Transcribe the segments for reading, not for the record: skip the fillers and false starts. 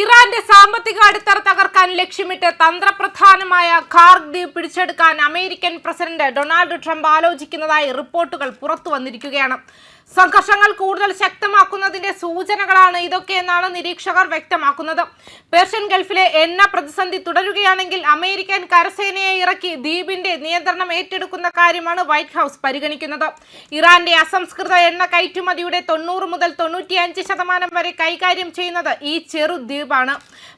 ഇറാന്റെ സാമ്പത്തിക അടിത്തറ തകർക്കാൻ ലക്ഷ്യമിട്ട് തന്ത്രപ്രധാനമായ ഖാർഗ് ദ്വീപ് പിടിച്ചെടുക്കാൻ അമേരിക്കൻ പ്രസിഡന്റ് ഡൊണാൾഡ് ട്രംപ് ആലോചിക്കുന്നതായി റിപ്പോർട്ടുകൾ പുറത്തു വന്നിരിക്കുകയാണ്. സംഘർഷങ്ങൾ കൂടുതൽ ശക്തമാക്കുന്നതിന്റെ സൂചനകളാണ് ഇതൊക്കെയെന്നാണ് നിരീക്ഷകർ വ്യക്തമാക്കുന്നത്. പേർഷ്യൻ ഗൾഫിലെ എണ്ണ പ്രതിസന്ധി തുടരുകയാണെങ്കിൽ അമേരിക്കൻ കരസേനയെ ഇറക്കി ദ്വീപിന്റെ നിയന്ത്രണം ഏറ്റെടുക്കുന്ന കാര്യമാണ് വൈറ്റ് ഹൗസ് പരിഗണിക്കുന്നത്. ഇറാന്റെ അസംസ്കൃത എണ്ണ കയറ്റുമതിയുടെ 90 മുതൽ 95% വരെ കൈകാര്യം ചെയ്യുന്നത് ഈ ചെറു ദ്വീപാണ്.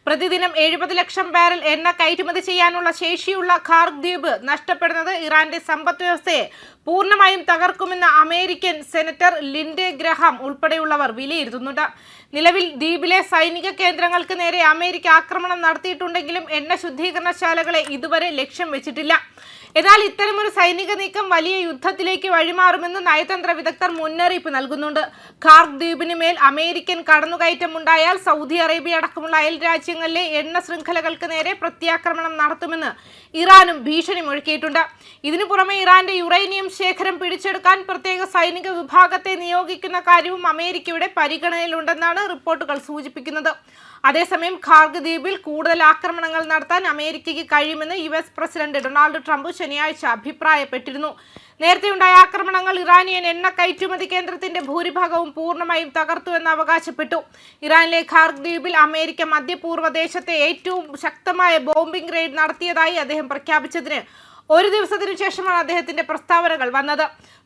പ്രതിദിനം 70 ലക്ഷം ബാരൽ എണ്ണ കയറ്റുമതി ചെയ്യാനുള്ള ശേഷിയുള്ള ഖാർഗ് ദ്വീപ് നഷ്ടപ്പെടുന്നത് ഇറാന്റെ സമ്പദ് വ്യവസ്ഥയെ പൂർണ്ണമായും തകർക്കുമെന്ന് അമേരിക്കൻ സെനറ്റർ ലിൻഡെ ഗ്രഹാം ഉൾപ്പെടെയുള്ളവർ വിലയിരുത്തുന്നുണ്ട്. നിലവിൽ ദ്വീപിലെ സൈനിക കേന്ദ്രങ്ങൾക്ക് നേരെ അമേരിക്ക ആക്രമണം നടത്തിയിട്ടുണ്ടെങ്കിലും എണ്ണ ശുദ്ധീകരണശാലകളെ ഇതുവരെ ലക്ഷ്യം വെച്ചിട്ടില്ല. എന്നാൽ ഇത്തരമൊരു സൈനിക നീക്കം വലിയ യുദ്ധത്തിലേക്ക് വഴിമാറുമെന്ന് നയതന്ത്ര വിദഗ്ധർ മുന്നറിയിപ്പ് നൽകുന്നുണ്ട്. ഖാർഗ് ദ്വീപിന് മേൽ അമേരിക്കൻ കടന്നുകയറ്റം ഉണ്ടായാൽ സൗദി അറേബ്യ അടക്കമുള്ള അയൽ രാജ്യങ്ങളിലെ എണ്ണ ശൃംഖലകൾക്ക് നേരെ പ്രത്യാക്രമണം നടത്തുമെന്ന് ഇറാനും ഭീഷണി മുഴക്കിയിട്ടുണ്ട്. ഇതിനു പുറമെ ഇറാന്റെ യുറേനിയം ശേഖരം പിടിച്ചെടുക്കാൻ പ്രത്യേക സൈനിക വിഭാഗത്തെ നിയോഗിക്കുന്ന കാര്യവും അമേരിക്കയുടെ പരിഗണനയിലുണ്ടെന്നാണ് റിപ്പോർട്ടുകൾ സൂചിപ്പിക്കുന്നത്. അതേസമയം ഖാർഗ് ദ്വീപിൽ കൂടുതൽ ആക്രമണങ്ങൾ നടത്താൻ അമേരിക്കയ്ക്ക് കഴിയുമെന്ന് US പ്രസിഡന്റ് ഡൊണാൾഡ് ട്രംപ് ശനിയാഴ്ച അഭിപ്രായപ്പെട്ടിരുന്നു. നേരത്തെയുണ്ടായ ആക്രമണങ്ങൾ ഇറാനിയൻ എണ്ണ കയറ്റുമതി കേന്ദ്രത്തിന്റെ ഭൂരിഭാഗവും പൂർണ്ണമായും തകർത്തുവെന്ന് അവകാശപ്പെട്ടു. ഇറാനിലെ ഖാർഗ് ദ്വീപിൽ അമേരിക്ക മധ്യപൂർവ്വ ദേശത്തെ ഏറ്റവും ശക്തമായ ബോംബിംഗ് റെയ്ഡ് നടത്തിയതായി അദ്ദേഹം പ്രഖ്യാപിച്ചതിന് ഒരു ദിവസത്തിനു ശേഷമാണ് അദ്ദേഹത്തിന്റെ പ്രസ്താവനകൾ വന്നത്.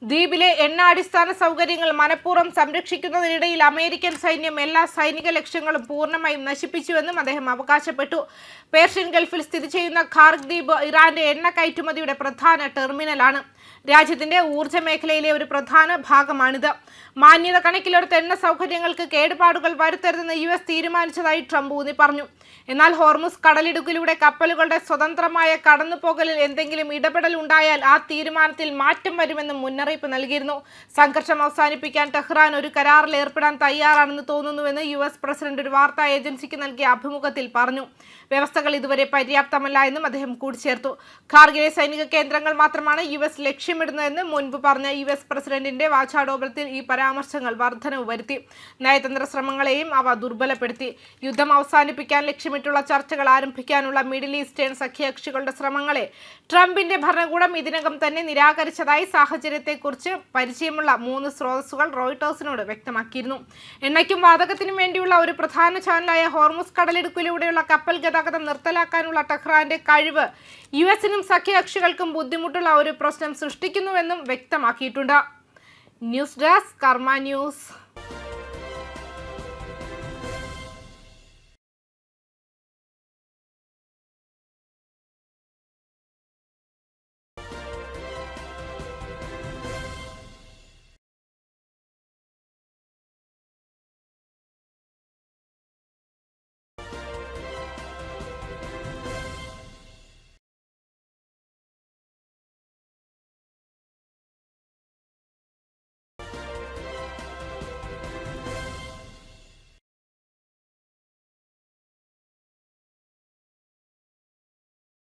ദ്വീപിലെ എണ്ണ അടിസ്ഥാന സൗകര്യങ്ങൾ മനഃപൂർവ്വം സംരക്ഷിക്കുന്നതിനിടയിൽ അമേരിക്കൻ സൈന്യം എല്ലാ സൈനിക ലക്ഷ്യങ്ങളും പൂർണ്ണമായും നശിപ്പിച്ചുവെന്നും അദ്ദേഹം അവകാശപ്പെട്ടു. പേർഷ്യൻ ഗൾഫിൽ സ്ഥിതി ചെയ്യുന്ന ഖാർഗ് ദ്വീപ് ഇറാന്റെ എണ്ണ കയറ്റുമതിയുടെ പ്രധാന ടെർമിനലാണ്. രാജ്യത്തിന്റെ ഊർജ്ജ മേഖലയിലെ ഒരു പ്രധാന ഭാഗമാണിത്. മാന്യത കണക്കിലെടുത്ത എണ്ണ സൗകര്യങ്ങൾക്ക് കേടുപാടുകൾ വരുത്തരുതെന്ന് US തീരുമാനിച്ചതായി ട്രംപ് ഊന്നി പറഞ്ഞു. എന്നാൽ ഹോർമുസ് കടലിടുക്കിലൂടെ കപ്പലുകളുടെ സ്വതന്ത്രമായ കടന്നുപോകലിൽ എന്തെങ്കിലും ഇടപെടൽ ഉണ്ടായാൽ ആ തീരുമാനത്തിൽ മാറ്റം വരുമെന്നും മുന്നറിയിപ്പ് നൽകിയിരുന്നു. സംഘർഷം അവസാനിപ്പിക്കാൻ ടെഹ്റാൻ ഒരു കരാറിൽ ഏർപ്പെടാൻ തയ്യാറാണെന്ന് തോന്നുന്നുവെന്ന് US പ്രസിഡന്റ് ഒരു വാർത്താ ഏജൻസിക്ക് നൽകിയ അഭിമുഖത്തിൽ പറഞ്ഞു. വ്യവസ്ഥകൾ ഇതുവരെ പര്യാപ്തമല്ല എന്നും അദ്ദേഹം കൂട്ടിച്ചേർത്തു. ഖാർഗിലെ സൈനിക കേന്ദ്രങ്ങൾ മാത്രമാണ് US ലക്ഷ്യമിടുന്നതെന്ന് മുൻപ് പറഞ്ഞ US പ്രസിഡന്റിന്റെ വാചാടോപത്തിൽ ഈ പരാമർശങ്ങൾ വർധനവ് വരുത്തി. നയതന്ത്ര ശ്രമങ്ങളെയും അവ ദുർബലപ്പെടുത്തി. യുദ്ധം അവസാനിപ്പിക്കാൻ ലക്ഷ്യമിട്ടുള്ള ചർച്ചകൾ ആരംഭിക്കാനുള്ള മിഡിൽ ഈസ്റ്റേൺ സഖ്യകക്ഷികളുടെ ശ്രമങ്ങളെ ട്രംപിന്റെ ഭരണകൂടം ഇതിനകം തന്നെ നിരാകരിച്ചതായി സാഹചര്യത്തെക്കുറിച്ച് പരിചയമുള്ള 3 സ്രോതസ്സുകൾ റോയിട്ടേഴ്സിനോട് വ്യക്തമാക്കിയിരുന്നു. എണ്ണയ്ക്കും വാതകത്തിനും വേണ്ടിയുള്ള ഒരു പ്രധാന ചാനലായ ഹോർമുസ് കടലിടുക്കിലൂടെയുള്ള കപ്പൽ ഗതാഗതം നിർത്തലാക്കാനുള്ള ടെഹ്റാന്റെ കഴിവ് US-നും സഖ്യകക്ഷികൾക്കും ബുദ്ധിമുട്ടുള്ള ഒരു പ്രശ്നം സൃഷ്ടിക്കുന്നുവെന്നും വ്യക്തമാക്കിയിട്ടുണ്ട്. ന്യൂസ് ഡെസ്ക് കർമ്മ ന്യൂസ്.